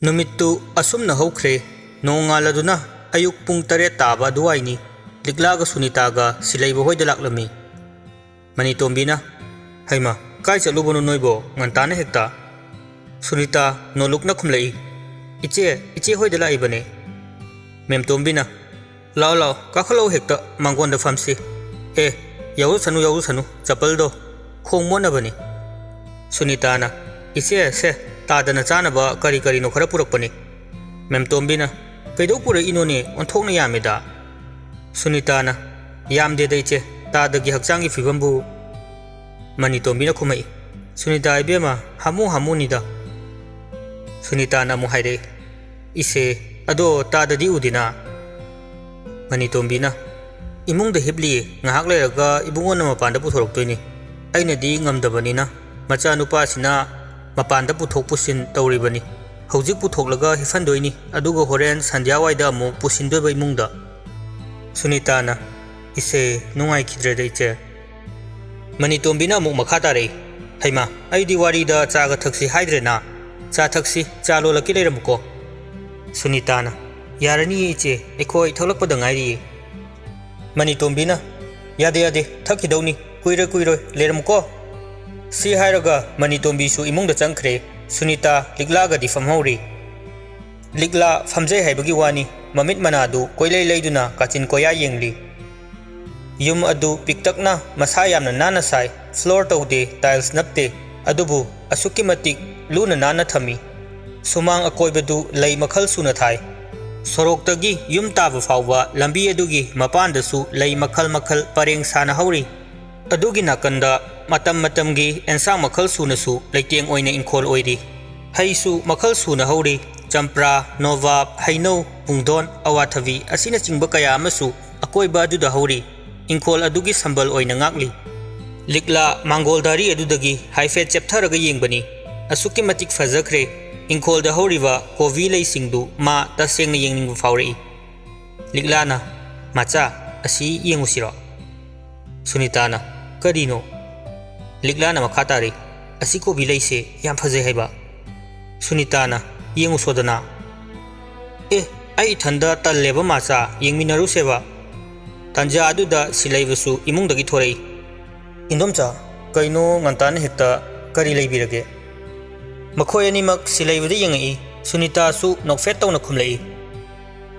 नुमित्तु असुमना हौख्रे नोंगालदुना अयुक पुंग 8 ताबा दुवाइनी लिग्लागा सुनीतागा सिलैबो होइदा लाक्लमी मनितोंबीना हैमा काय चलुबनो नोइबो ngantana hekta Sunita नोलुकना खुमलई इचे होइदा लाइबने मेमतोंबीना लाओ लाओ काखलो हेक्ता मांगोंदा फामसी ए याउ सनु चप्पल दो खोंग मोनबनी सुनीताना इचे से तादना चानबा करी करी नो खरा पुरकपनी मेमतोंबीना कैदौ पुरे इनोने ओंथोकना यामेदा सुनीताना यामदे दैचे तादगी हक्चांगी फिबमबु मनितोंबीना खुमई सुनीता इबेमा हामुनिदा सुनीताना मु हाइरे इसे अदो ताददी उदिना मनितोंबीना इमुंग हिबली ngahak lerga ibungona mapanda puthoroktoini ainadi ngamdabani macha nupasina mapanda puthok pusin tawribani hojik puthoklaga hifandoini aduga horen sandhya waida amu pusindoi bai mungda sunitana ise nungai khidre deiche manitombina mu makha tare haima aidi wari da chaga thaksi haidrena cha thaksi chalo laki leramko sunitana yarani iche ekoi tholakpada ngairi manitombina yade thakidawni kuiroi leramko si hairaga manitombi su imungda changkhre sunita liglaga di famhauri ligla famjai haibagi wani mamit manadu koilai leiduna kachin koya yengli yum adu piktakna masa yamna nana sai floor taude tiles napte adubu asuki matik luna nana thami sumang akoibadu lei makhal suna thai soroktagi yum tabu fawwa lambi adugi mapandasu lei makhal pareng sana hauri adugi nakanda matamgi ensang makhal sunasu leiteng oina inkhol oiri haisu makhal suna hauri champra nova haino pungdon awathavi asina chingba kaya amasu akoiba aduda hauri inkhol adugi sambal oina ngakli ligla mangoldari adudagi haifet cheptharaga yengbani asuki matik fajakre inkhol da hauriwa kovi leisingdu ma tasengna yengning fauri liglana macha asi yengusiro sunitana kadino liglana makhatari asi ko bi leise yam phajai haiba sunitana yengu sodana ai thanda talleba macha yengminaru seba tanja aduda silaibasu imungdagi thorei indomcha kaino ngantana hekta kari leibirage makhoi animak silaibada yengai sunita su nokfet tawna khumlei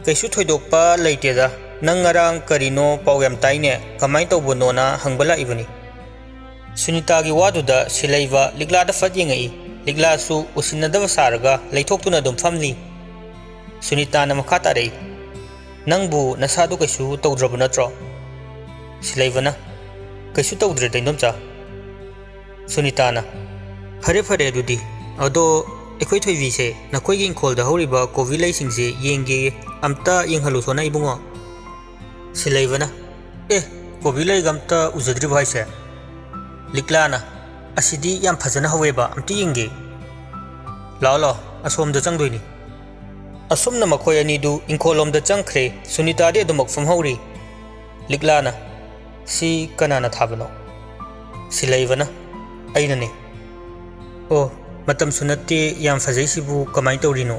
kaisu thoidokpa leiteda nang ngarang karino pawyam taine kamai tawbono na hangbala ibani sunita gi waduda silaiba ligla da fat yengai ligla su usinadaba saraga leithoktuna dum famli sunita na makhata rei nangbu nasadu kaisu tawdrabu natro silaibana kaisu tawdre daindomcha sunita na fare adudi ado ekoi thoivi se nakoi gi inkhol da horiba covid laising se yenge amta yenghalu sona ibungo silaibana covid lai gamta uzadri bhai se liklana asidi yam phajana haweba amti yenge lao asom da changdoini asomna makhoi ani du inkholom da changkhre sunita de dumak famhauri liklana si kanana thabano silaibana aina ne matam sunate yam fajai sibu kamai tawrino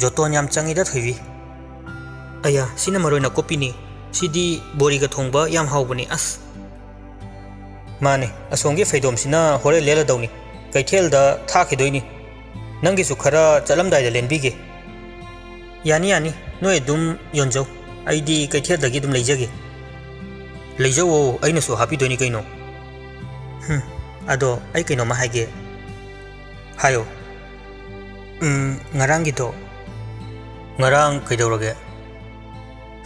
joton yam changida thoivi aya sina maroina kopini sidi boriga thongba yam haubani as mane asonge faidom sina hore lela dawni kaithel da thakidoini nangi su khara chalamdai da lenbige yani noi dum yonjau aidi kaithel dagi dum leijage leijawo aina su happy doini kaino ado ai kaino ma haige hayo ngarang gitu ngarang kaidawrage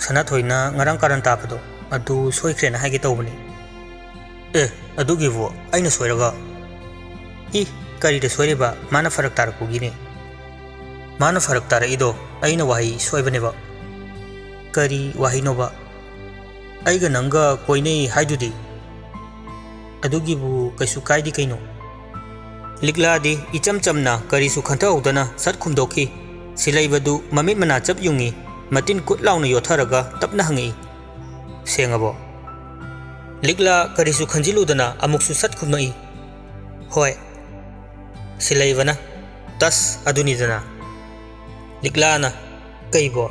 sana thoina ngarang karan tapado adu soikrena haige tawbani adugi bo aina soiraga kari de soireba mana farak tarakugine mana farak tara ido aina wahi soibane ba kari wahi no ba aiga nanga koinei haidudi adugi bu kaisu kaidi kaino ligladi icham chamna kari su khantha udana sat khumdokhi silaibadu mamit mana chap yungi matin kut launa yotharaga tapna hangi sengabo ligla kari su khanjiludana amuk su sat khumnai hoi silaibana तस अदुनिदना लिक्लाना कईबो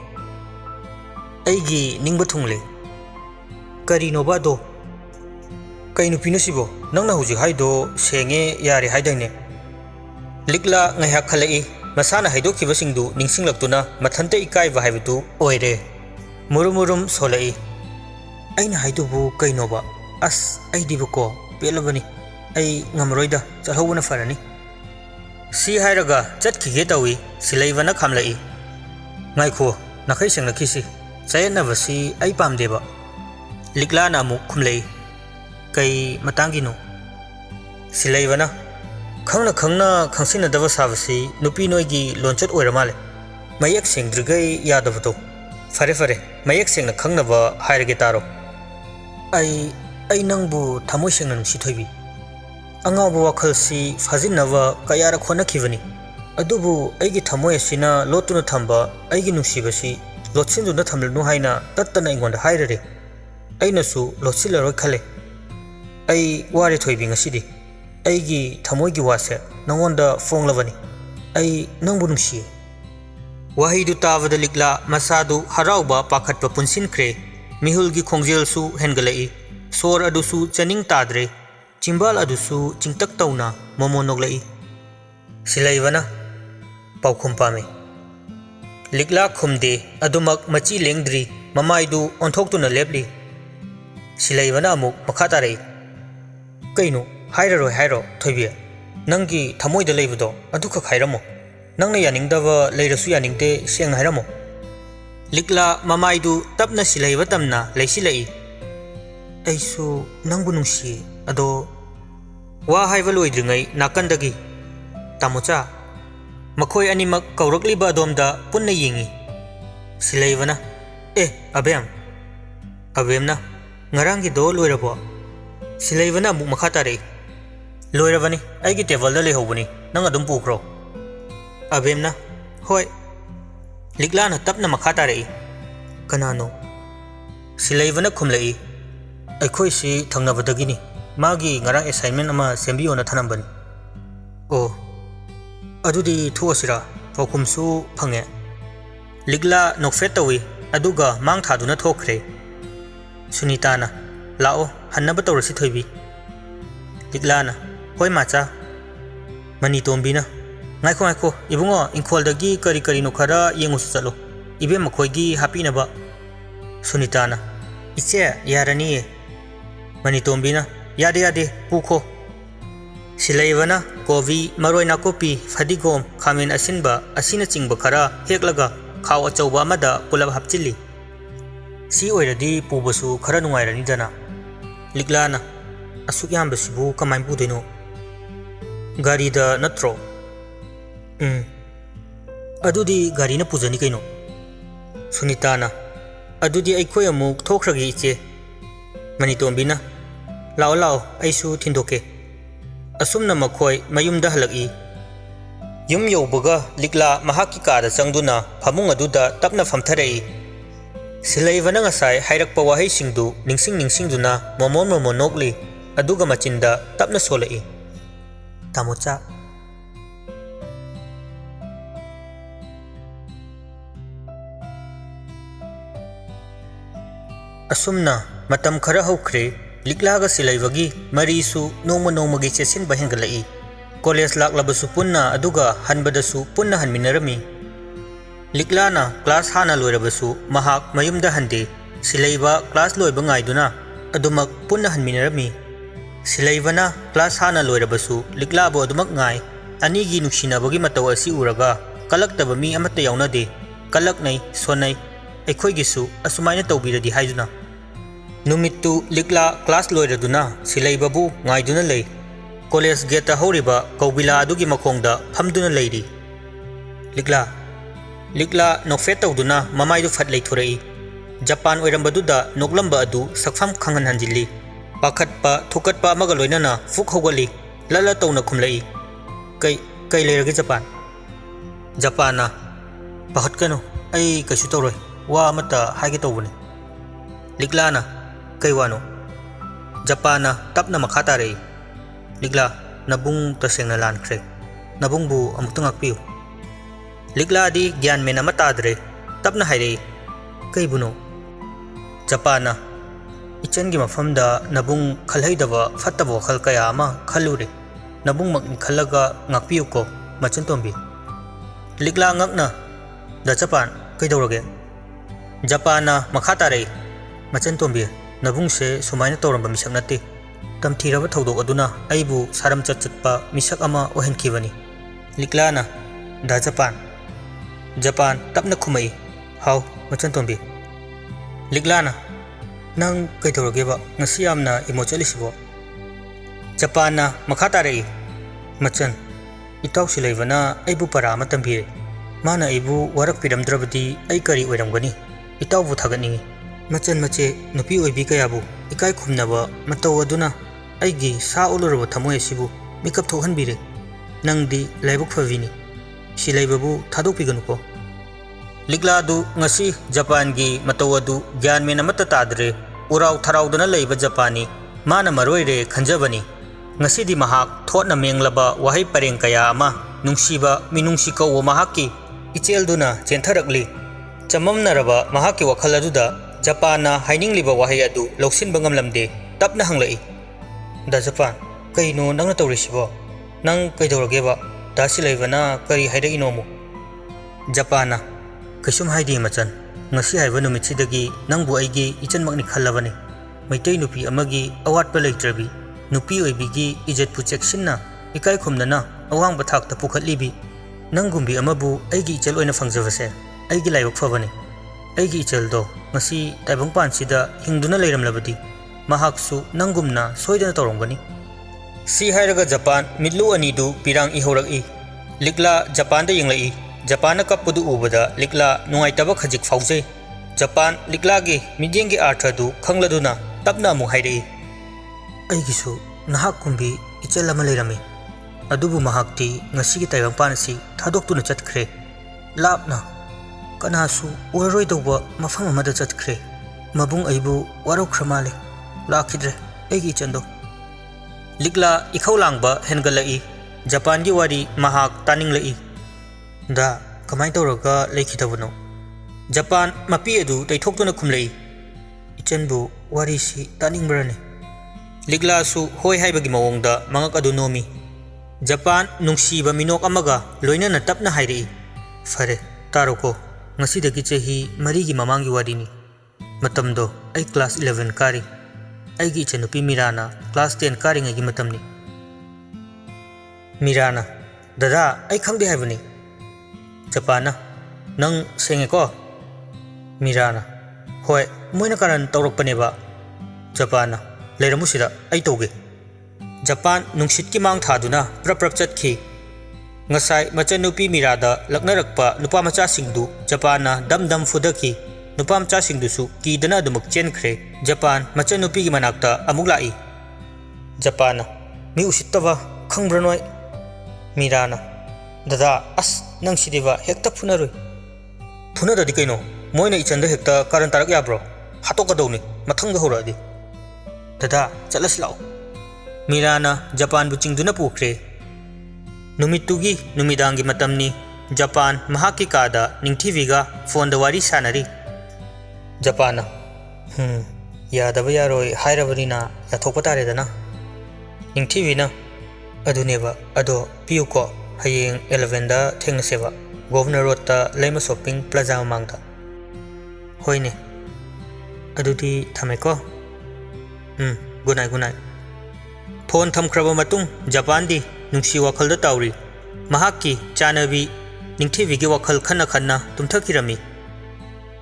अईगी निंग थुंगले करीनोबा दो कई नुपीनो सिबो नंगना हुजिक हाइदो सेंगे यारे हाइदाइने लिक्ला ngaiha khalai masana haidokibasingdu ningsinglakuna mathante ikaiba haibudu oire murum solai aina haidubu kainoba as aidibuko pelabani ai ngamroida chalhobuna farani si hairaga chatkhige tawi silaibana khamlai ngaikho nakhai sengna khisi chayna basi ai pamdeba likla namu khumlei kai matangino silaibana खंगना खंसिनदब साबसी नुपी नोइगी लोंचत ओइरमाले मयक सेंद्रिगै यादबतो फरे फरे मयक सेंगना खंगनब हाइरगे तारो आई नंगबु थमोइ सेंगना नुसी थोइबि अंगाबु वखलसी फाजिनब कयारा खोनखिबनि अदुबु आइगी थमोइ असिना लोतुना थंबा आइगी नुसीबसी लोटसिनदुना थमलनु हाइना तत्तना इंगोंदा हाइररे आइनसु लोटसिलरोइ खले आई वारे Thoibi ngasidi अईगी थमोइगी वासे नंगोंदा फोंगलबनी अई नंगबु नुंसी वाहिदु तावद लिक्ला मसादु हराउबा पाखतप पुनसिनख्रे मिहुलगी खोंजेलसु हेनगलई सोर अदुसु चनिंग ताद्रे चिंबाल अदुसु चिंतक तौना मोमो नोगलई सिलाइवना पाउखुम पामे लिक्ला खुमदे अदुमक मची लेंगद्री ममाइदु ओंथोक्तुना लेपली सिलाइवना अमुक मखा तारई कइनो हाइररो हाइरो थोइबि नंगी थमोइद लेबदो अदुख खाइरमो नंगना यानिंगदब लेरसु यानिंगते सेंग हाइरमो लिक्ला ममाइदु तपना सिलाइब तमना लेसिलई ऐसु नंगबु नुंसी अदो वा हाइब लोइद्रिङै नाकंदगी तामोचा मखोय अनिमक कौरकलिब अदोमदा पुन्ना यिंगी सिलाइबना ए अबेमना ngaranggi do loirabo सिलाइबना मुक मखा तारे लोइरबनी आइगी टेबल ले होबनी नंग अदुम पुख्रो अबेमना होय लिक्लाना तपना मखा तारे कनानो सिलाइबना खुमलई अखोइसी थंगनबदगिनी मागी ngarang assignment ama sembiona thanambani ओ अदुदी थोसिरा पौखुमसु फंगे लिक्ला नोकफेट तवी अदुगा मांग थादुना थोखरे सुनीताना लाओ हन्नब तौरसी थोइबी लिक्लाना होय माचा मनी तोंबीना ngaiko ibungo inkolदगी करी करीनो खरा येंगुसु चलो इबे मखोइगी हापीनबा सुनीताना इचे यारनी मनी तोंबीना यादे पुखो सिलाइबना कोवी मरोय नाकोपी फदिगोम खामेन असिनबा असिना चिंग खरा हेकलगा खाव अचौबा अमदा पुलब हापचिली सी ओइरदी पुबसु खरा नुंगाइरनी दना लिक्लाना असुक यामबसिबु कमाइन पुदैनो गारीदा नत्रो अदुदी गारीना पुजनी कैनो सुनीताना अदुदी अइखोय अमुक थोखरगी इचे मनी तोंबीना लाओ ऐसु थिंदोके असुमना मखोय मयुमदा हलकी युम यौबगा लिक्ला महाकी कादा चंगदुना फमुंग अदुदा तपना फमथरई सिलाइबना ngасai हाइरकपा वाहै सिंगदु निंसिंगदुना मोमो नोकली अदुगा मचिंदा तपना सोलई तामोचा असुमना मतम खरा हौख्रे लिक्लागा सिलाइबगी मरीसु नोमगी चेसिन बहेंगलई कॉलेज लाक्लबसु पुन्ना अदुगा हनबदसु पुन्ना हनमिनरमी लिक्लाना क्लास हाना लोइरबसु महाक मयुमदा हंदे सिलाइबा क्लास लोइब ngaiduna अदुमक पुन्ना हनमिनरमी सिलाइबना क्लास हाना लोइरबसु लिक्लाबो अदुमक ngai अनिगी नुसिनाबगी मतव असि उरगा कलक्तब मी अमत याउनदे कलक्नै सोनै अखोइगिसु असुमाइना तौबिरदि हाइजुना नुमित्तु लिक्ला क्लास लोइरदुना सिलाइबाबु ngaiduna lei कॉलेज गेट हौरिबा कौबिला अदुगी मखोंदा फमदुना लेरी लिक्ला नोकफेट तौदुना ममाइदु फट लेथुरई जापान ओइरंबदुदा नोकलंबा अदु सकफम खंगन हंजिली पाखतपा थुकतपा अमगा लोइनना फुक हौगली लला तौना खुमलई कई लेरगे जापाना पाखतकनो आई कछु तौरोय वा अमता हागे तौबने लिक्लाना कई वानो जापाना तपना मखा तारई लिक्ला नबुंग तसेंगना लानख्रे nabungbu amutang ngakpiyu. Ligladi gyan men ama tadre tapna hairei kaibuno. Japan ichen gi mafamda nabung khalhaidaba fattaba wakhal kaya ama khalure nabung makni khalaga ngakpiyu ko machan tombi. Ligla ngakna da Japan kaidorage. Japan makha tarei machan tombi nabung se sumaina toramba misak nate tamthiraba thodok aduna aibu saram chatpa misak ama ohenkibani. Ligla na da Japan tapna khumai hau machan tombi. Ligla na nang kaidorage ba ngasi amna emochali sibo. Japan makha tarei machan itaw silaibana aibu para ama tambi mana aibu warak piramdrabadi ai kari oiramgani itaw bu thagani machan mache nupi oibi kayabu ikai khumnaba mataw aduna aigi sa uluraba thamoi sibu mikap thohanbire nangdi laibuk favini silaibabu thadokpiganu ko. Ligla du ngasi Japan gi mataw adu gyan men amata tadre urau tharaudana leiba Japani mana maroire khanjabani. Ngasi di mahak thotna menglaba wahai pareng kaya ama nungsiba minungsi kaw mahaki ichelduna chentherakli. Chamamnaraba mahaki wakhal aduda Japan hainingliba wahai adu loksinba ngamlamde tapna hanglai. Da Japan kaino nangna tawrisibo nang kaidorageba da silaibana kari hairaginomu. Japan kaisum haidi machan ngasi haiba numitsidagi nangbu aigi ichanmakni khallabani maitai nupi amagi awatpa leitrabi nupi oibigi ijat pu cheksinna ikai khumnana awang bathak ta pukhatlibi nangumbi amabu aigi ichal oina fangjabase aigi laibak fabani. Aigi ichal do ngasi taibangpan sida hingduna leiramlabadi mahaksu nangumna soidana tawrongani. Si hairaga Japan midlu ani du pirang ihoraki. Ligla Japan da yinglai. Japan kappudu ubada Ligla nungaitaba khajik faujai. Japan Ligla gi midyengi artha du khangladuna tapna mu hairei. Aigisu nahak kumbi ichal ama leirami adubu mahakti ngasi gi taibangpan si thadoktuna chatkre lapna kanasu uraroi doba mafam amada chatkre mabung aibu warokramale lakhidre aigi chando. Ligla ikhau langba hengalai Japan gi wari mahak taninglai da kamai tawraga leikhitabano. Japan mapi adu taithokduna khumlai ichanbu wari si taningbrane. Ligla su hoi haibagi mawongda mangak adu nomi. Japan nungsiba minok amaga loinana tapna hairei. Fare taroko ngasidagi chahi marigi mamangi warini. Matamdo ai class 11 kari. Aigi ichanupi Mirana class 10 kari ngagi matamni. Mirana dada ai khangde haibani. Japan nang senge ko. Mirana hoi moina karan tawrakpaneba. Japan leiramusida ai toge. Japan nungsit ki mang thaduna prap chatki. Ngasai machanupi Mirada laknarakpa nupa macha singdu Japan dam fudaki nupa macha singdu su kidana dumak chenkre. Japan machanupi gi manakta amuk lai. Japan mi usittaba khangbranoi. Mirana dada as nang sidiba hekta phunaroi. Phunadadi kaino moina ichanda hekta karan tarak yabro hatokadawni mathangda horadi. Dada chalas lao. Mirana Japan bu chingduna pukre. Numitugi numidangi matamni Japan mahaki kada ningthiviga phone da wari sanari. Japan yadaba yaroi hairabanina yathokpa taredana. Ningthivina aduneba ado piyuko hayeng 11 da thengnaseba Governor Road ta Leima Shopping Plaza mangda. Hoine adudi thameko. Good night. Phone thamkraba matung Japan di nungsi wakhal da tawri mahaki chanabi ningthivi gi wakhal khanna tumthakirami.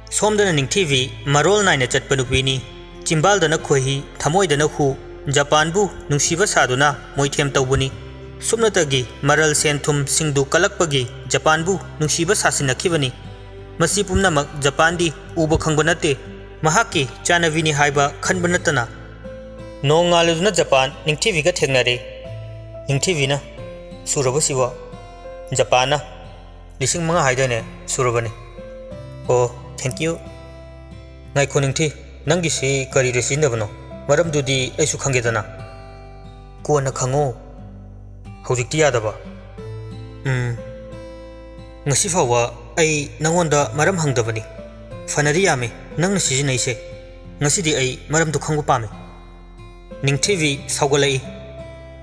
Somdana ningthivi marol naina chatpanupini chimbal dana khohi thamoi dana khu Japan bu nungsiba saduna moithem tawbuni. Sumnatagi maral senthum singdu kalakpagi Japan bu nungsiba sasinakibani. Masi pumnamak Japan di uba khangbanate mahaki chanavini haiba khanbanatana. Nongaluduna Japan ningthiviga thengnare. Ningthivina surabasiwa Japan lising mga haidane surabani. Oh, thank you. Ngai khoningthi nangi si kari resinabano maramdudi aisu khangedana. Kona khango hojikti yadaba. ngasi fawa ai nangonda maram hangdabani fanari yame nangna sijiнаइसे ngasi di ai maram du khangbu pame ningthivi saugalai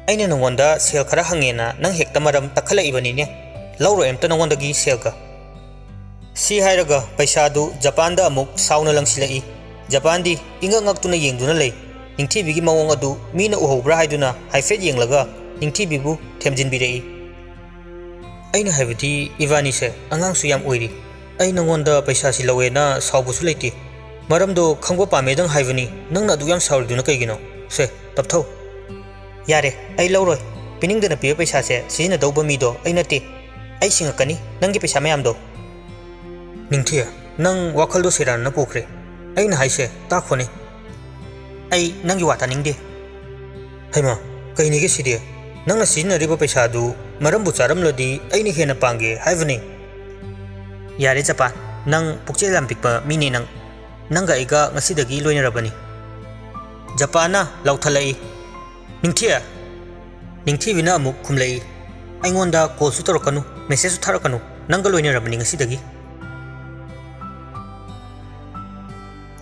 aina nangonda sel khara hangena nang hekta maram takhala ibani ne lauro emta nangonda gi sel ka si hairaga paisa du japan da amuk sauna langsilai japan di inga ngaktuna yengduna lei ningthivi gi mawong adu mina uhobra haiduna haifet yenglaga ningthivi bu themjin birei aina haibati ivani se angang su yam oiri ai nangonda paisa si lawena saubu su leiti maram do khangbo pame dang haibani nangna du yam saurduna kaigino se tapthau yare ai lauroi pining dana piye paisa se sijina dauba mi do ai nate ai singakani nangi paisa mayam do ningthia nang wakhal do seran na pokre ai na haise ta khone ai nangi wata ningde haima kaini ge sidi nangna sijina riba paisa du maram bu charam lodi ai ni hena pange haivani yare chapa nang pukche lam pikpa mini nangga iga ngasi dagi loina rabani japana lauthalai ningthi vina amuk khumlai aingonda call su torokanu message su tharakanu nangga loina rabani ngasi dagi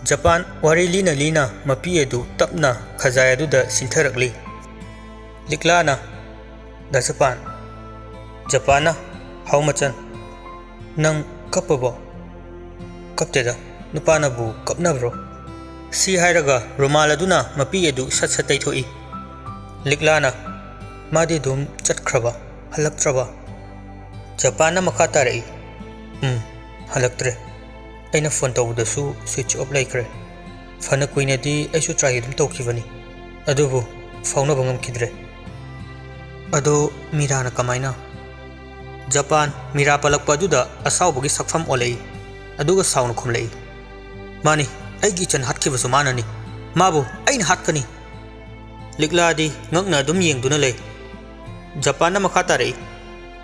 japan wari lina mapi edu tapna khajaya du da sintharakli liklana da japana haumachan nang kapabo kapteda nupana bu kapnabro si hairaga romal aduna mapi edu sat satai thoi liklana madi dum chatkraba halaktraba japana makha tarai halaktre aina phone tawda su switch off laikre fana kuina di aisu try dum tawkhibani adubu fauna bangam kidre ado mirana kamaina japan mira palakpa duda asawbugi sakfam olei aduga sauna khumlei mani aigi chan hatkibasu manani mabu aina hatkani likladi ngakna dum yengduna lei japan na makha tarai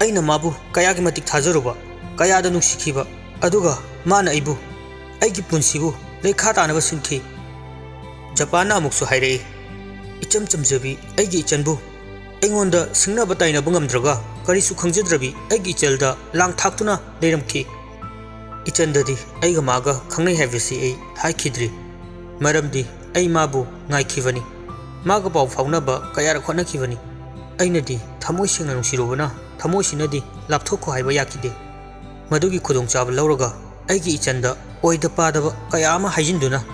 aina mabu kayagi matik thajaruba kayada nungsikhiba aduga mana aibu aigi punsibu lekha tanaba sinki japan na amuksu hairei icham chamjabi aigi ichanbu aingonda singna bataina bungamdraga karisu khangjadrabi aigi ichelda lang thaktuna leiramki ichandadi aiga maga khangnai habisi ai haikidri maramdi ai mabu ngaikhibani maga pau faunaba kayara khonakibani ainadi thamoi singna nungsirobana thamoi sinadi lapthokko haiba yakide madugi khudong chaba lauraga aigi ichanda oida padaba kaya ama haijinduna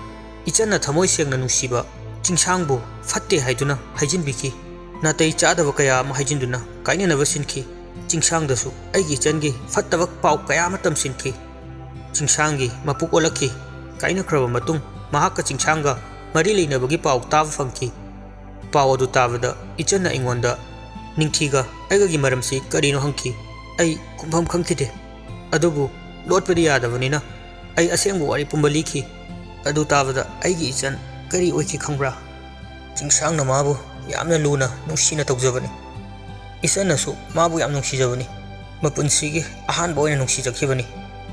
ichanna thamoi singna nungsiba chingsangbu fatte haiduna haijinbiki natai chadaba kaya ama haijinduna kainanaba sinki chingsangdasu aigi ichangi fattaba pau kaya ama tamsinki chingsangi mapuk olakhi kaina khraba matung mahakka chingsanga mari leinabagi pau tava fangki pau adu tavada ichanna ingonda ningthiga aigagi maramsi karino hangki ai kumpham khangkhide adubu lotpadi yadabanina ai asengbu wari pumbalikhi adu tavada aigi ichan kari oiki khangbra chingsangna mabu yamna luna nungsina tawjabani isannasu mabu yam nungsijabani mapunsigi ahan boina nungsijakhibani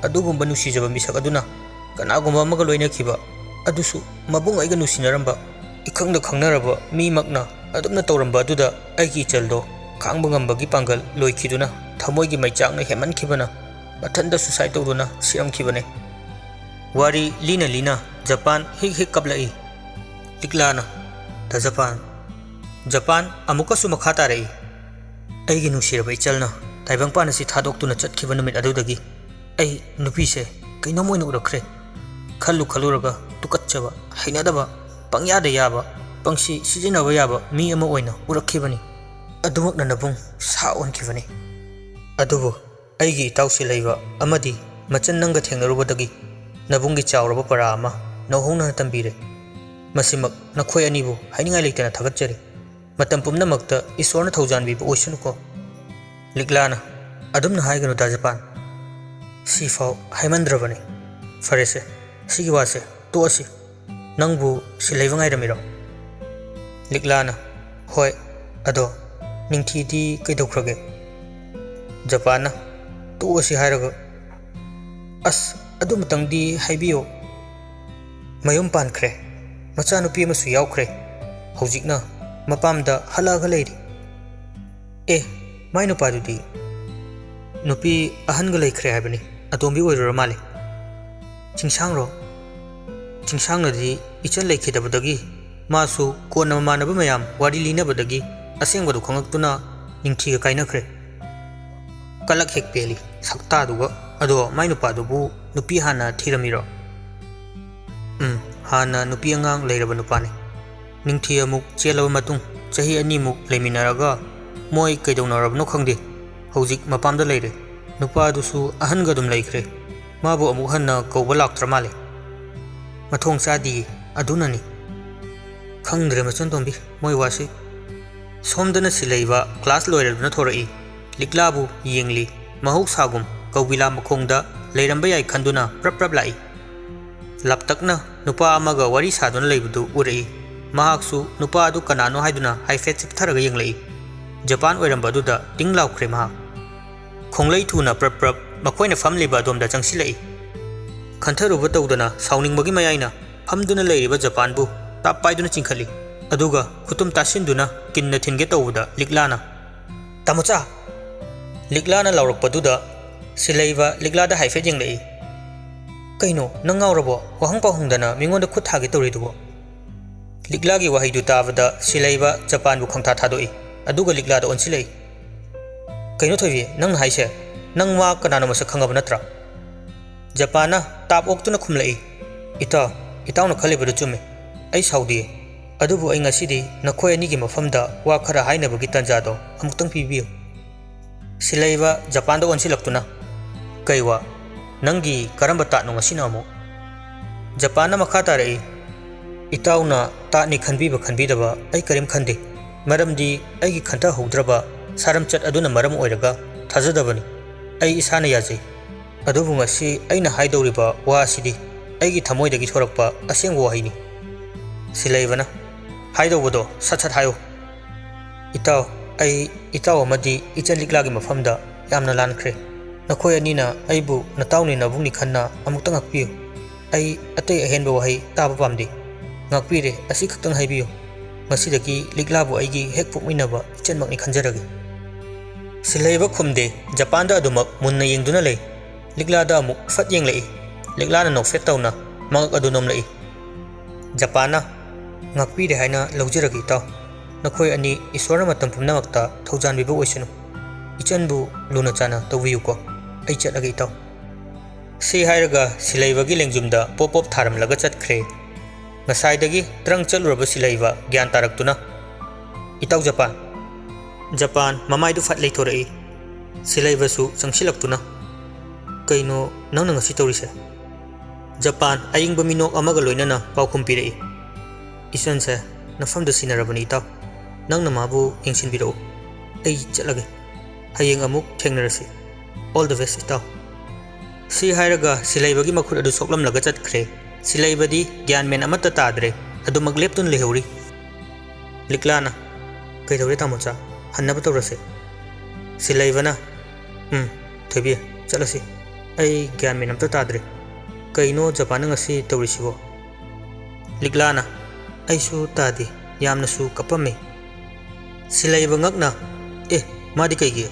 adugumba nusijaba misak aduna kanagumba amaga loinakhiba adusu mabung aiga nusinaramba ikhangda khangnaraba mi makna adumna tawramba aduda aigi chaldo khangba ngambagi pangal loikhiduna thamoigi maichakna hemankhibana mathanda suicide tawduna siramkhibane wari lina japan hik kablai liklana da japan amuka su makha tarai aigi nusiraba ichalna taibangpana si thadoktuna chatkhiba numit adudagi ai nupi se kaino moina urakre khaluraga tukatchaba hainadaba pangyada yaba pangsi sijinaba yaba mi ama oina urakhibani adumakna nabung sa onkhibani adubu aigi tausi leiba amadi machan nanga thengnarubadagi nabungi chawraba para ama nohongna tambire masimak nakhoi anibu hainingai leitana thagatjari matam pumnamakta isorna thaujanbi oisunuko liklana adumna haiganu da japan sifau haimandrabani farese sigi wase toasi nangbu silaibangai ramiro liklana hoi ado ningthidi kaidokrage japana toasi hairaga as adu matangdi haibiyo mayum pankre machanupi amasu yaukre hojikna mapamda halaga leiri mai nupadudi नुपी अहनगा लेख्रे हाइबनी अतोंबी ओइरर माले चिंगसांगरो चिंगसांगनदी इचन लेखिदबदगी मासु कोन मानब मयाम वारी लीनबदगी असेंगबदु खंगक्तुना निंगथीगा काइनख्रे कलक हेक पेली सक्तादुगा अदो माइ नुपादुबु नुपी हाना थीरमिरो हाना नुपी अंगांग लेरब नुपाने निंगथी अमुक चेलब मतुंग चही अनीमुक लेमिनारगा मोय कैदौनरबनो खंगदे हौजिक मपामदा लेरे नुपादुसु अहनगा दुम लेख्रे माबु अमुक हन्ना कौबा लाक्त्र माले मथोंग चादी अदुननी खंगद्रे मचन तोंबी मोय वासी सोमदना सिलेबा क्लास लोयरदुना थोरई लिक्लाबु येंगली महौसागुम कौबिला मखोंगदा लेरंबा याय खंदुना प्रप प्रप लाई लपतकना नुपा अमगा वारी सादुना लेबदु उरई महाक्सु नुपा अदु कनानो हाइदुना हाइफेट चिपथरगा येंगलई जापान ओइरंबदुदा टिंग लाउख्रे महा खोंगलई थुना प्रप प्रप मखोइना फमलिबा दोमदा चंगसिलई खंथरुब तौदना साउनिंगबगी मयाइना फमदुना लेरिबा जापानबु ताप पाइदुना चिंखली अदुगा खुतुम तासिनदुना किन्ना थिनगे तौबदा लिक्लाना तामोचा लिक्लाना लाउरकपदुदा सिलैबा लिक्लादा हाइफेट येंगलई कइनो नंग गाउरबो वहंग पाहुंदना मिंगोंदा खुद थागे तौरिदुबो लिक्लागी वहाइदु ताबदा सिलैबा जापानबु खंथा थादोई अदुगा लिक्लादा ओनसिलई कइनो थोइबी नंग हाइसे नंग वा कनानो मसक खंगब नत्रा जापाना ताप ओक्तुना खुमलई इताउना खलिबदु चुमे आई साउदी अदुबु आई ngасꯤ디 नखोय अनिगी मफमदा वा खरा हाइनबगी तंजादो अमुक्तंग पिबियो सिलैबा जापान दो ओनसिलक्तुना कैवा नंगी करंब तानो ngасꯤना अमु जापान मखा तारई इताउना तानि खनबीबा खनबीदबा आई करिम खंदे मरमदी आईगी खंता हौद्रबा सारमचट अदुना मरम ओइरगा थाजदबनी आई इसाना याजै अदुबु ngасꯤ आइना हाइदौरिबा वासिदी आईगी थमोइदगी थोरकपा असेंगो वाहिनी सिलैबना हाइदौबदो सत सत हायो इताउ अमदी इचन लिक्लागी मफमदा यामना लानख्रे नखोय अनीना आइबु नताउनि नबुंगनि खन्ना अमुक्तंग ngakpiyo आई अतै अहेनबो वहाई ताबा पामदे ngakpire असि खक्तंग हाइबियो ngасꯤदगी लिक्लाबु आइगी हेक पुकमिनबा इचनमकनि खंजरगे सिलैबा खुमदे जापानदा अदुमक मुन्ना येंगदुना लै लिक्लादा अमुक फत येंगलई लिक्लाना नोफेट तौना मंगक अदु नोमलई जापाना ngakpire haina लौजरगी ताव नखोय अनि ईश्वर मतम पुमनमक्ता थौजानबिबो ओइसनु इचनबु लुना चाना तौबियुको आई चटलगे ताव सी हाइरगा सिलैबगी लेंगजुमदा पोप पोप थारमलगा चटख्रे ngसाइदगी त्रंग चलुरब सिलैबा ज्ञान तारक्तुना इताव जापान ममाइदु फट लेथोरई सिलैबसु चंगसिलक्तुना कइनो नंग ngasi तौरिसे जापान अयिंग मिनोक अमगा लोइनना पाउखुम पिरई इसन से नफम द सिनरबनी ताव नंग नमाबु यंगसिन बिरो आई चलगे हयेंग अमुक थेंगनरसी ऑल द बेस्ट ताव सी हाइरगा सिलैबगी मखुद अदु सोकलम लगा चटख्रे सिलैबदी ज्ञान मेन अमत तादरे अदु मगलेपतुन लेहौरी लिक्लाना कैदौरे तामोचा हन्नब तौरसे सिलैबना थोबी चलसी आई ज्ञान मेन अमत तादरे कइनो जापान ngasi तौरिसिबो लिक्लाना आइसु तादे यामनसु कपमे सिलैब ngakna मादी कईगे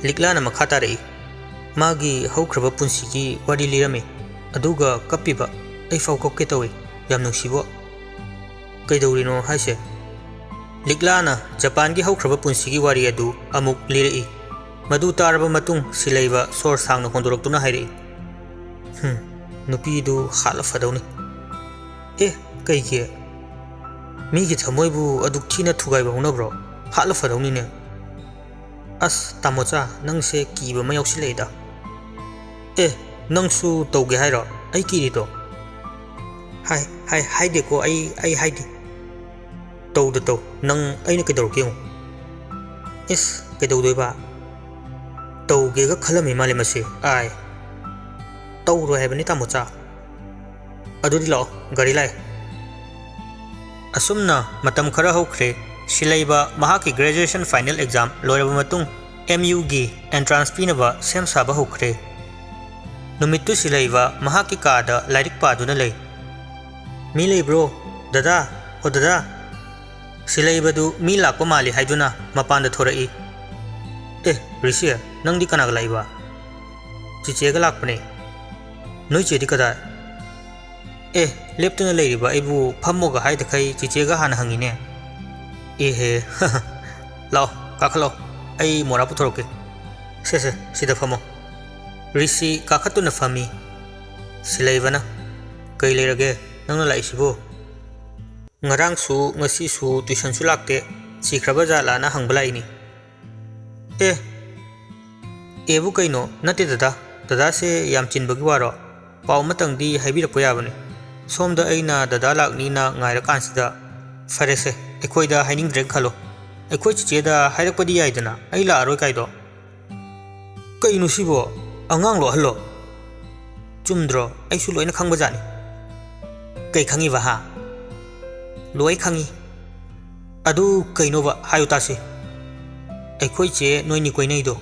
लिक्लाना मखा तारई मागी हौख्रबा पुंसिगी वारी लिरमे अदुगा कप्पीबा आई फाव कपके तौई याम नुंसिबो कैदौरिनो हाइसे लिक्लाना जापान की हौख्रबा पुंसिगी वारी अदु अमुक लिरई मदु तारबा मतुंग सिलैबा सोर सांगना होंदोरक्तुना हाइरई नुपीदु हाल फदौनी कईगे मीगी थमोइबु अदुक थीना थुगाइबा होनब्रो हाल फदौनीने अस तामोचा नंगसे कीबा मा याउसिलैदा नंगसु तौगे हाइरो आई कीरिदो हाइदेको आई हाइदे तौदो नंग अइना कैदौरकेउ इस कैदौदोइबा तौगेगा खलमी माले मसे आय तौरो हैबनी तामोचा अदुदि लाओ गाड़ी लाए असुमना मतम खरा हौख्रे सिलैबा महाकी ग्रेजुएशन फाइनल एग्जाम लोरब मतुंग MU गी एंट्रांस पीनबा सेम साबा हौख्रे नुमित्तु सिलैबा महाकी कादा लाइरिक पादुना लै मी लेब्रो दादा हो दादा सिलैबदु मी लाको माली हाइदुना मपानदा थोरई ऋषि नंदी कनाग लाइबा चिचेगा लापने नोई चेदी कदा ए लेप्तुना लेरिबा एबु फम्मोगा हाय दखै चिचेगा हाना हंगिने ए हे लाओ काखलो आई मोरा पुथोरके से सिदा फमो ऋषि काखतुना फमी सिलाइबना कई लेरगे नंगना लाइसिबो ngarangsu ngasisu tuitionsu lakte sikraba jalana hangbalaini ebu kaino nate dada se yam chinbagi waro paw matangdi haibirapo yabane somda aina dada lakni na ngaira kansida farese ekoida hainingdre khalo ekoi chicheda hairakpadi yaidana ai la aroi kaido kaino sibo angang lo hallo chumdro aisu loina khangbajani kai khangi wa ha loi khangi adu kainoba hayutase aikoi che noini koinai do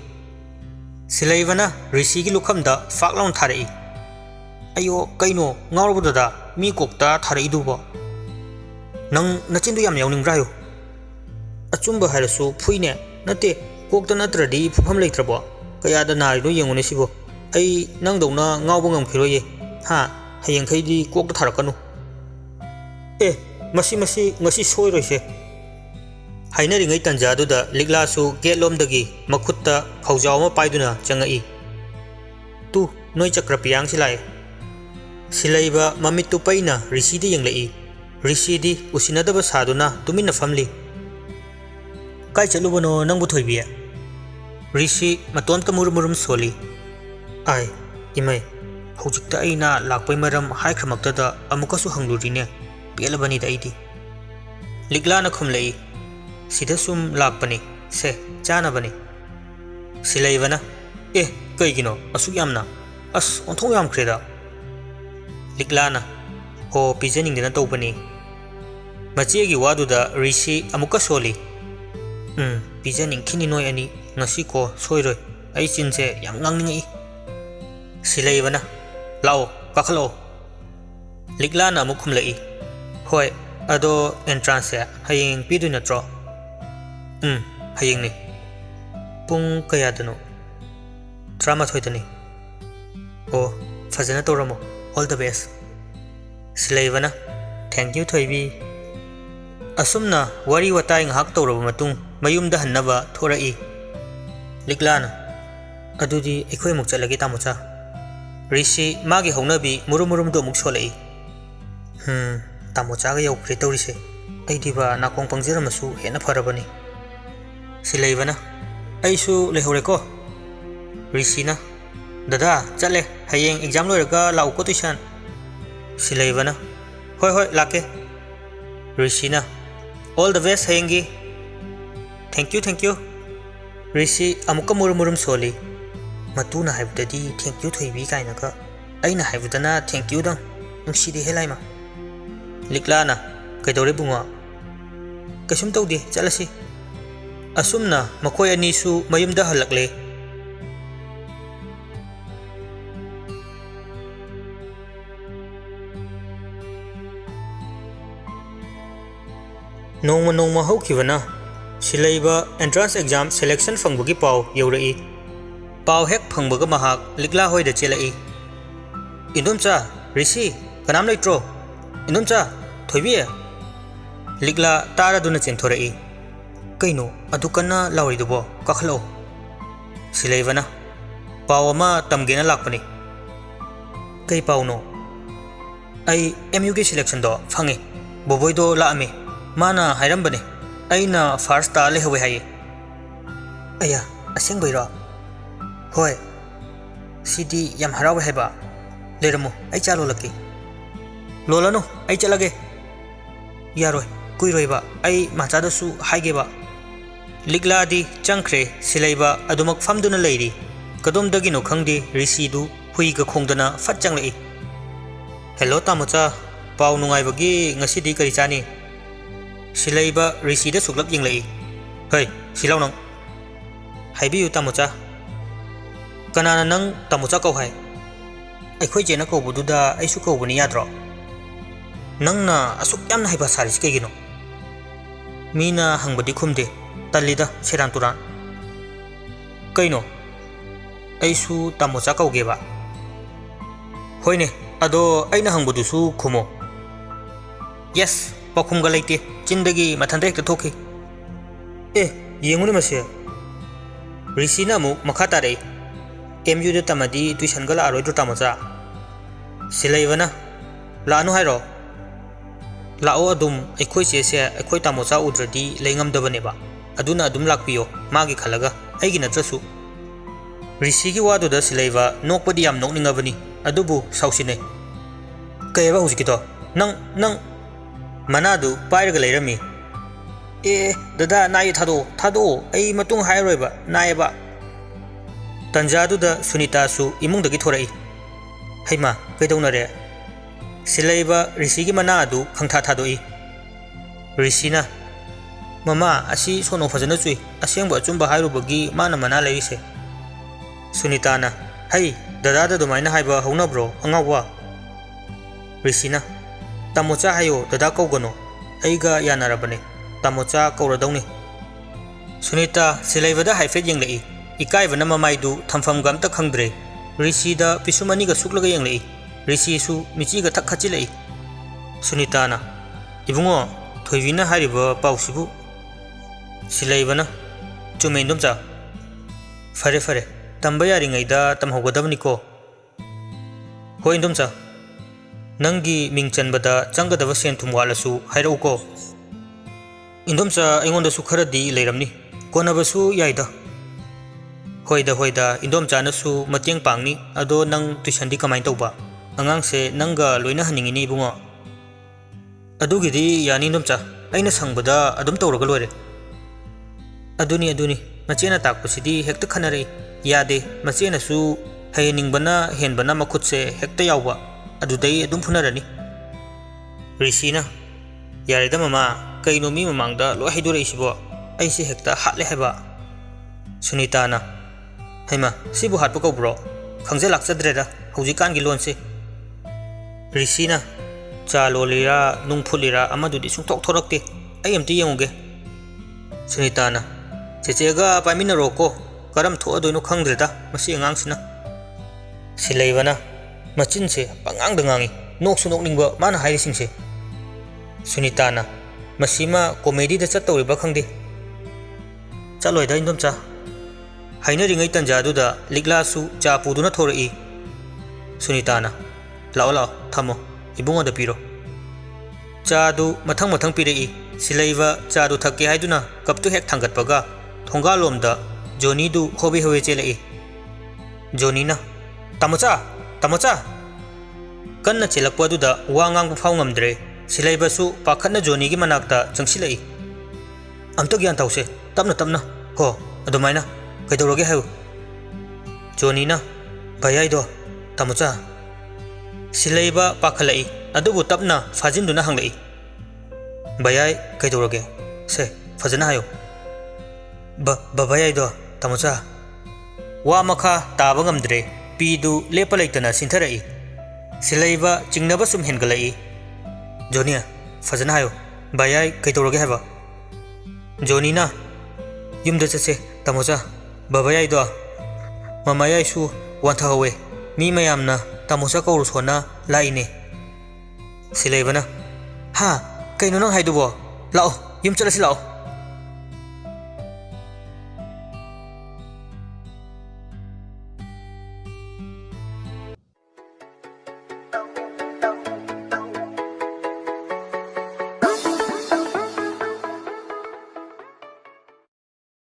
silaivana rishi gi lukhamda faklaun tharai ayo kaino ngawrubada mi kokta tharai duba nang nachindu yam yawning rayo achumba harasu phuine nate kokta natradi phufam leitrabo kaya da nari do yengone sibo ai nang dona ngawbo ngam khiroye ha hayeng khaidi kokta tharakanu ngasi soiroise hainari tanjaduda liglasu getlomdagi makhutta khawjaw ma paiduna changai tu noi chakra piyang silai silaiba mamitu paina risidi yenglai risidi usinadaba saduna tumina family kai chalubono nangbu thoibi rishi matonta murmurum soli ai imai hojikta aina lakpai maram haikhramaktada amukasu hanglurine पेलबनी दाइदी लिग्लाना खुमलई सिदा सुम लापनी से चानबनी सिलाइबना कईगिनो असु यामना अस ओंथों याम ख्रेदा लिग्लाना हो पिजनिंगना तौबनी मचेगी वादुदा ऋषि अमुका सोली पिजनिंग खिनि नोय अनि ngasi ko soiroi ai chinse yam ngangningi सिलाइबना लाओ काखलो लिग्लाना मुखुमलई होय अदो entrance से हयेंग पीदु नत्रो हयेंग नि पुंग कयादनो ड्रामा थोइदनी ओ फजना तोरमो ऑल द बेस्ट सिलाइबना थैंक यू थोइबी असुमना वरी वताई ngahak तौरब मतुंग मयुमदा हन्नबा थोरई लिग्लाना अदुदी एखोय मुक चलगे तामुचा ऋषि मागी हौनबी मुरुमुरुम दो मुक सोलई तामोचागा यौख्रे तौरिसे ऐदिबा नाकोंग पंगजरमसु हेना फरबनी सिलाइबना ऐसु लेहौरेको ऋषिना दादा चले हयेंग एग्जाम लोरगा लाउको तुइसान सिलाइबना होय होय लाके ऋषिना ऑल द बेस्ट हयेंगी थैंक यू ऋषि अमुका मुरुमुरुम सोली मतुना हाइबददी थैंक यू थोइबी काइनाका अइना हाइबदना थैंक यू दं नुसिदे हेलाइमा लिग्लाना कईदौरे बुंगा कसुम तौदे चलसी असुमना मखोय अनीसु मयुमदा हलकले नोंमा हौखिबना सिलाइबा एंट्रांस एग्जाम सिलेक्शन फंगबगी पाव यौरई पाव हेक फंगबगा महाक लिग्ला होयदा चेलाई इनोमचा ऋषि कनाम लेट्रो इनोमचा थोइबी लिग्ला तारादुना चेंथोरई कईनो अदुकन्ना लावरिदुबो काखलो सिलाइबना पाव अमा तमगेना लापनी कई पावनो आई एमयू के सिलेक्शन दो फंगे बोबोइदो लाअमे माना हाइरंबने अइना फर्स्ट ता लेहवे हाये अया असेंगबैरो होय सिदी याम हराव हेबा लेरमो आई चालो लकी लोलानो आई चलगे यारोय कुइरोइबा आई माचादसु हाइगेबा लिग्लादी चंख्रे सिलाइबा अदुमक फमदुना लेरी कदोमदगिनो खंगदे ऋषिदु हुइगा खोंगदना फट चंगलई हेलो तामोचा पाव नुंगाइबगी ngasiदी करि चानी सिलाइबा ऋषिदा सुग्लब यिंगलई है सिलाव नंग हाइबियु तामोचा कनाना नंग तामोचा कौ हाय अखोय जेना कौबुदुदा आइसु कौबनि याद्रो नंगना असुक यामना हाइबा सारिस केगिनो मीना हंगबदी खुमदे तल्लीदा सेरान तुरान कइनो ꯑꯩꯁꯨ ꯇꯥꯃꯣꯆꯥ ꯀꯧꯒꯦꯕ ꯍꯣꯏꯅꯦ ꯑꯗꯣ ꯑꯩꯅ ꯍꯪꯕꯗꯨꯁꯨ ꯈꯨꯝꯃꯣ ꯌꯦꯁ ꯄꯥꯎꯈꯨꯝꯒ ꯂꯩꯇꯦ ꯆꯤꯟꯗꯒꯤ ꯃꯊꯟꯇ ꯍꯦꯛꯇ ꯊꯣꯛꯈꯤ ꯑꯦ ꯌꯦꯡꯉꯨꯅꯦ ꯃꯁꯦ ꯔꯤꯁꯤꯅ ꯑꯃꯨꯛ ꯃꯈꯥ ꯇꯥꯔꯛꯏ ꯑꯦꯝ ꯌꯨꯗ ꯇꯝꯃꯗꯤ ꯇꯨꯏꯁꯟꯒ ꯂꯥꯛꯑꯔꯣꯏꯗ꯭ꯔꯣ ꯇꯥꯃꯣꯆꯥ ꯁꯤꯂꯩꯕꯅ ꯂꯥꯛꯑꯅꯨ ꯍꯥꯏꯔꯣ ꯂꯥꯛꯑꯣ ꯑꯗꯨꯝ ꯑꯩꯈꯣꯏ ꯆꯦꯁꯦ ꯑꯩꯈꯣꯏ ꯇꯥꯃꯣꯆꯥ ꯎꯗ꯭ꯔꯗꯤ ꯂꯩ ꯉꯝꯗꯕꯅꯦꯕ ꯑꯗꯨꯅ ꯑꯗꯨꯝ ꯂꯥꯛꯄꯤꯌꯣ ꯃꯥꯒꯤ ꯈꯜꯂꯒ ꯑꯩꯒꯤ ꯅꯠꯇ꯭ꯔꯁꯨ ꯔꯤꯁꯤꯒꯤ ꯋꯥꯗꯨꯗ ꯁꯤꯂꯩꯕ ꯅꯣꯛꯄꯗꯤ ꯌꯥꯝ ꯅꯣꯛꯅꯤꯡꯉꯕꯅꯤ ꯑꯗꯨꯕꯨ ꯁꯥꯎꯁꯤꯟꯅꯩ ꯀꯩꯕ ꯍꯧꯖꯤꯛꯀꯤꯗꯣ ꯅꯪ ꯃꯅꯥꯗꯨ ꯄꯥꯏꯔꯒ ꯂꯩꯔꯝꯃꯤ ꯑꯦ ꯗꯗꯥ ꯅꯥꯏꯌꯦ ꯊꯥꯗꯣꯛꯑꯣ ꯑꯩ ꯃꯇꯨꯡ ꯍꯥꯏꯔꯣꯏꯕ ꯅꯥꯏꯌꯦꯕ ꯇꯟꯖꯥꯗꯨꯗ ꯁꯨꯅꯤꯇꯥꯁꯨ ꯏꯃꯨꯡꯗꯒꯤ ꯊꯣꯔꯛꯏ ꯍꯩꯃꯥ ꯀꯩꯗꯧꯅꯔꯦ ꯁꯤꯂꯩꯕ ꯔꯤꯁꯤꯒꯤ ꯃꯅꯥ ꯑꯗꯨ ꯈꯪꯊꯥ ꯊꯥꯗꯣꯛꯏ ꯔꯤꯁꯤꯅ ꯃꯃꯥ ꯑꯁꯤ ꯁꯣꯅꯣ ꯐꯖꯅ ꯆꯨꯏ ꯑꯁꯦꯡꯕ ꯑꯆꯨꯝꯕ ꯍꯥꯏꯔꯨꯕꯒꯤ ꯃꯥꯅ ꯃꯅꯥ ꯂꯩꯔꯤꯁꯦ ꯁꯨꯅꯤꯇꯥꯅ ꯍꯩ ꯗꯗꯥꯗ ꯑꯗꯨꯃꯥꯏꯅ ꯍꯥꯏꯕ ꯍꯧꯅꯕ꯭ꯔꯣ ꯑꯉꯥꯎꯕ ꯔꯤꯁꯤꯅ ꯇꯥꯃꯣꯆꯥ ꯍꯥꯏꯌꯣ ꯗꯗꯥ ꯀꯧꯒꯅꯣ ꯑꯩꯒ ꯌꯥꯅꯔꯕꯅꯦ ꯇꯥꯃꯣꯆꯥ ꯀꯧꯔꯗꯧꯅꯤ ꯁꯨꯅꯤꯇꯥ ꯁꯤꯂꯩꯕꯗ ꯍꯥꯏꯐꯦꯠ ꯌꯦꯡꯂꯛꯏ ꯏꯀꯥꯏꯕꯅ ꯃꯃꯥꯏꯗꯨ ꯊꯝꯐꯝꯒ ꯑꯝꯇ ꯈꯪꯗ꯭ꯔꯦ ꯔꯤꯁꯤꯗ ꯄꯤꯁꯨꯝ ꯑꯅꯤꯒ ꯁꯨꯛꯂꯒ ꯌꯦꯡꯂꯛꯏ ꯔꯤꯁꯤꯁꯨ ꯃꯤꯆꯤꯒ ꯊꯛ ꯈꯠꯆꯤꯜꯂꯛꯏ ꯁꯨꯅꯤꯇꯥꯅ ꯏꯕꯨꯡꯉꯣ ꯊꯣꯏꯕꯤꯅ ꯍꯥꯏꯔꯤꯕ ꯄꯥꯎꯁꯤꯕꯨ ꯁꯤꯂꯩꯕꯅ ꯆꯨꯝꯃꯦ ꯏꯟꯗꯣꯝꯆꯥ ꯐꯔꯦ ꯇꯝꯕ ꯌꯥꯔꯤꯉꯩꯗ ꯇꯝꯍꯧꯒꯗꯕꯅꯤꯀꯣ ꯍꯣꯏ ꯏꯟꯗꯣꯝꯆꯥ ꯅꯪꯒꯤ ꯃꯤꯡ ꯆꯟꯕꯗ ꯆꯪꯒꯗꯕ ꯁꯦꯟ ꯊꯨꯝ ꯋꯥꯠꯂꯁꯨ ꯍꯥꯏꯔꯛꯎꯀꯣ ꯏꯟꯗꯣꯝꯆꯥ ꯑꯩꯉꯣꯟꯗꯁꯨ ꯈꯔꯗꯤ ꯂꯩꯔꯝꯅꯤ ꯀꯣꯟꯅꯕꯁꯨ ꯌꯥꯏꯗ ꯍꯣꯏꯗ ꯏꯟꯗꯣꯝꯆꯥꯅꯁꯨ ꯃꯇꯦꯡ ꯄꯥꯡꯅꯤ ꯑꯗꯣ ꯅꯪ ꯇꯨꯏꯁꯟꯗꯤ ꯀꯃꯥꯏꯅ ꯇꯧꯕ ꯑꯉꯥꯡꯁꯦ ꯅꯪꯒ ꯂꯣꯏꯅꯍꯟꯅꯤꯡꯉꯤꯅꯤ ꯏꯕꯨꯡꯉꯣ ꯑꯗꯨꯒꯤꯗꯤ ꯌꯥꯅꯤ ꯏꯟꯗꯣꯝꯆꯥ ꯑꯩꯅ ꯁꯪꯕꯗ ꯑꯗꯨꯝ ꯇꯧꯔꯒ ꯂꯣꯏꯔꯦ ꯑꯗꯨꯅꯤ ꯃꯆꯦꯅ ꯇꯥꯛꯄꯁꯤꯗꯤ ꯍꯦꯛꯇ ꯈꯟꯅꯔꯛꯏ ꯌꯥꯗꯦ ꯃꯆꯦꯅꯁꯨ ꯍꯩꯍꯟꯅꯤꯡꯕꯅ ꯍꯦꯟꯕꯅ ꯃꯈꯨꯠꯁꯦ ꯍꯦꯛꯇ ꯌꯥꯎꯕ ꯑꯗꯨꯗꯩ ꯑꯗꯨꯝ ꯐꯨꯅꯔꯅꯤ ꯔꯤꯁꯤꯅ ꯌꯥꯔꯦꯗ ꯃꯃꯥ ꯀꯩꯅꯣ ꯃꯤ ꯃꯃꯥꯡꯗ ꯂꯣꯏ ꯍꯩꯗꯣꯔꯛꯏꯁꯤꯕꯣ ꯑꯩꯁꯦ ꯍꯦꯛꯇ ꯍꯥꯠꯂꯦ ꯍꯥꯏꯕ ꯁꯨꯅꯤꯇꯥꯅ ꯍꯩꯃꯥ ꯁꯤꯕꯨ ꯍꯥꯠꯄ ꯀꯧꯕ꯭ꯔꯣ ꯈꯪꯖ ꯂꯥꯛꯆꯗ꯭ꯔꯦꯗ ꯍꯧꯖꯤꯛꯀꯥꯟꯒꯤ ꯂꯣꯟꯁꯦ ꯔꯤꯁꯤꯅ ꯆꯥ ꯂꯣꯜꯂꯤꯔꯥ ꯅꯨꯡ ꯐꯨꯠꯂꯤꯔꯥ ꯑꯃꯗꯨꯗꯤ ꯁꯨꯡꯊꯣꯛ ꯊꯣꯔꯛꯇꯦ ꯑꯩ ꯑꯝꯇ ꯌꯦꯡꯉꯨꯒꯦ ꯁꯨꯅꯤꯇꯥꯅ ꯆꯦꯆꯦꯒ ꯄꯥꯏꯃꯤꯟꯅꯔꯣꯀꯣ ꯀꯔꯝ ꯊꯣꯛꯑꯗꯣꯏꯅꯣ ꯈꯪꯗ꯭ꯔꯦꯗ ꯃꯁꯤ ꯑꯉꯥꯡꯁꯤꯅ ꯁꯤꯂꯩꯕꯅ ꯃꯆꯤꯟꯁꯦ ꯄꯉꯥꯡꯗ ꯉꯥꯡꯉꯤ ꯅꯣꯛꯁꯨ ꯅꯣꯛꯅꯤꯡꯕ ꯃꯥꯅ ꯍꯥꯏꯔꯤꯁꯤꯡꯁꯦ ꯁꯨꯅꯤꯇꯥꯅ ꯃꯁꯤꯃ ꯀꯣꯃꯦꯗꯤꯗ ꯆꯠꯇꯧꯔꯤꯕ ꯈꯪꯗꯦ ꯆꯠꯂꯣꯏꯗ ꯏꯟꯗꯣꯝꯆꯥ ꯍꯥꯏꯅꯔꯤꯉꯩ ꯇꯟꯖꯥꯗꯨꯗ ꯂꯤꯛꯂꯥꯁꯨ ꯆꯥ ꯄꯨꯗꯨꯅ ꯊꯣꯔꯛꯏ ꯁꯨꯅꯤꯇꯥꯅ ꯂꯥꯛꯑꯣ ꯊꯝꯃꯣ ꯏꯕꯨꯡꯉꯣꯗ ꯄꯤꯔꯣ ꯆꯥꯗꯨ ꯃꯊꯪ ꯄꯤꯔꯛꯏ ꯁꯤꯂꯩꯕ ꯆꯥꯗꯨ ꯊꯛꯀꯦ ꯍꯥꯏꯗꯨꯅ ꯀꯞꯇꯨ ꯍꯦꯛ ꯊꯥꯡꯒꯠꯄꯒ ꯊꯣꯡꯒꯥꯜꯂꯣꯝꯗ ꯖꯣꯅꯤꯗꯨ ꯍꯣꯕꯦ ꯆꯦꯜꯂꯛꯏ ꯖꯣꯅꯤꯅ ꯇꯥꯃꯣꯆꯥ ꯀꯟꯅ ꯆꯦꯜꯂꯛꯄ ꯑꯗꯨꯗ ꯋꯥ ꯉꯥꯡꯕ ꯐꯥꯎ ꯉꯝꯗ꯭ꯔꯦ ꯁꯤꯂꯩꯕꯁꯨ ꯄꯥꯈꯠꯅ ꯖꯣꯅꯤꯒꯤ ꯃꯅꯥꯛꯇ ꯆꯪꯁꯤꯜꯂꯛꯏ ꯑꯝꯇ ꯒ꯭ꯌꯥꯟ ꯇꯧꯁꯦ ꯇꯞꯅ ꯍꯣ ꯑꯗꯨꯃꯥꯏꯅ ꯀꯩꯗꯧꯔꯒꯦ ꯍꯥꯏꯌꯨ ꯖꯣꯅꯤꯅ ꯚꯌꯥꯏꯗꯣ ꯇꯥꯃꯣꯆꯥ ꯁꯤꯂꯩꯕ ꯄꯥꯈꯠꯂꯛꯏ ꯑꯗꯨꯕꯨ ꯇꯞꯅ ꯐꯥꯖꯤꯟꯗꯨꯅ ꯍꯪꯂꯛꯏ ꯚꯌꯥꯏ ꯀꯩꯗꯧꯔꯒꯦ ꯁꯦ ꯐꯖꯅ ꯍꯥꯏꯌꯨ ꯚꯌꯥꯏꯗꯣ ꯇꯥꯃꯣꯆꯥ ꯋꯥ ꯃꯈꯥ ꯇꯥꯕ ꯉꯝꯗ꯭ꯔꯦ ꯄꯤꯗꯨ ꯂꯦꯞꯄ ꯂꯩꯇꯅ ꯁꯤꯟꯊꯔꯛꯏ ꯁꯤꯂꯩꯕ ꯆꯤꯡꯅꯕ ꯁꯨꯝ ꯍꯦꯟꯒꯠꯂꯛꯏ ꯖꯣꯅꯤ ꯐꯖꯅ ꯍꯥꯏꯌꯨ ꯚꯌꯥꯏ ꯀꯩꯗꯧꯔꯒꯦ ꯍꯥꯏꯕ ꯖꯣꯅꯤꯅ ꯌꯨꯝꯗ ꯆꯠꯁꯦ ꯇꯥꯃꯣꯆꯥ ꯚꯌꯥꯏꯗꯣ ꯃꯃꯥꯌꯥꯏꯁꯨ ꯋꯥꯟꯊꯍꯧꯋꯦ ꯃꯤ ꯃꯌꯥꯝꯅ ꯇꯥꯃꯣꯆꯥ ꯀꯧꯔꯨꯁꯣꯅ ꯂꯥꯛꯏꯅꯦ ꯁꯤꯂꯩꯕꯅ ꯍꯥ ꯀꯩꯅꯣ ꯅꯪ ꯍꯥꯏꯗꯨꯕꯣ ꯂꯥꯛꯑꯣ ꯌꯨꯝ ꯆꯠꯂꯁꯤ ꯂꯥꯛꯑꯣ